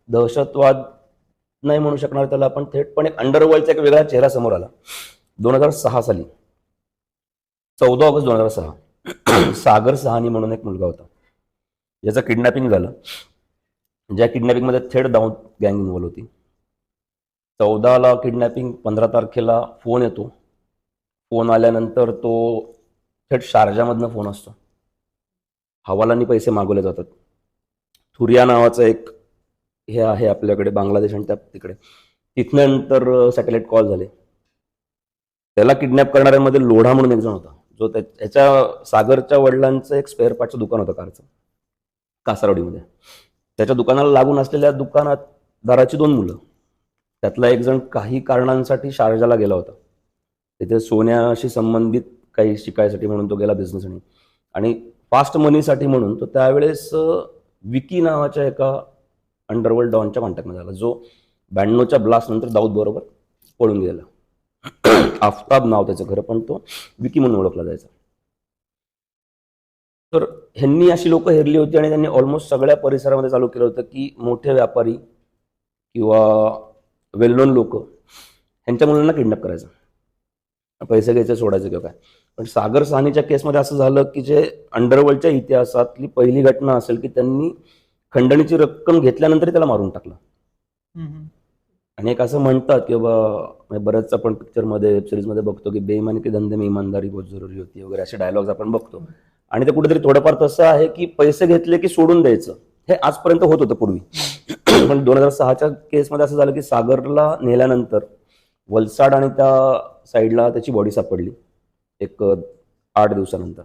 दहशतवाद नाही म्हणू शकणार त्याला आपण थेट, पण एक अंडरवर्ल्डचा एक वेगळा चेहरा समोर आला 2006 साली. 14 ऑगस्ट 2006 सागर सहानी म्हणून एक मुलगा होता, ज्याचं किडनॅपिंग झालं. ज्या किडनॅपिंगमध्ये थेट दाऊद गँग इन्व्हॉल्व होती. 14ला किडनॅपिंग, 15 तारखेला फोन येतो. फोन आल्यानंतर तो थेट शारजामधनं फोन असतो. हवालांनी पैसे मागवले जातात. थुरिया नावाचं एक हे आहे आपल्याकडे बांगलादेश आणि त्या तिकडे, तिथनंतर सॅटेलाइट कॉल झाले. त्याला किडनॅप करणाऱ्यांमध्ये लोढा म्हणून एक जण होता, जो त्याच्या सागरच्या वडिलांचं एक स्पेअर पार्टचं दुकान होतं कारचं, कासारवाडीमध्ये. त्याच्या दुकानाला लागून असलेल्या दुकानदाराची 2 मुलं, त्यातला एक जण काही कारणांसाठी शारजाला गेला होता. तिथे सोन्याशी संबंधित काही शिकायसाठी म्हणून तो गेला बिझनेस, आणि फास्ट मनीसाठी म्हणून तो त्यावेळेस विकी नावाच्या एका अंडरवर्ल्ड डॉनच्या कॉन्टॅक्टमध्ये आला, जो 92च्या ब्लास्ट नंतर दाऊद बरोबर पळून गेला. आफताब नाव त्याचं खरं, पण तो विकी म्हणून ओळखला जायचा. तर ह्यांनी अशी लोक हेरली होती आणि त्यांनी ऑलमोस्ट सगळ्या परिसरामध्ये चालू केलं होतं की मोठे व्यापारी किंवा वेल नोन लोक ह्यांच्या मुलांना किडनॅप करायचं, पैसे घ्यायचे, सोडायचं किंवा काय. पण सागर सहानीच्या केसमध्ये असं झालं की जे अंडरवर्ल्डच्या इतिहासातली पहिली घटना असेल की त्यांनी खंडणीची रक्कम घेतल्यानंतर त्याला मारून टाकलं. आणि एक असं म्हणतात की बाबा, बऱ्याच आपण पिक्चरमध्ये वेब सिरीजमध्ये बघतो की बेईमानी के धंदे में ईमानदारी बहुत जरुरी होती वगैरे, असे डायलॉग्स आपण बघतो. आणि ते कुठेतरी थोडंफार तसं आहे की पैसे घेतले की सोडून द्यायचं, हे आजपर्यंत होत होतं पूर्वी. पण 2006च्या केसमध्ये असं झालं की सागरला नेल्यानंतर वलसाड आणि त्या साईडला त्याची बॉडी सापडली एक 8 दिवसानंतर.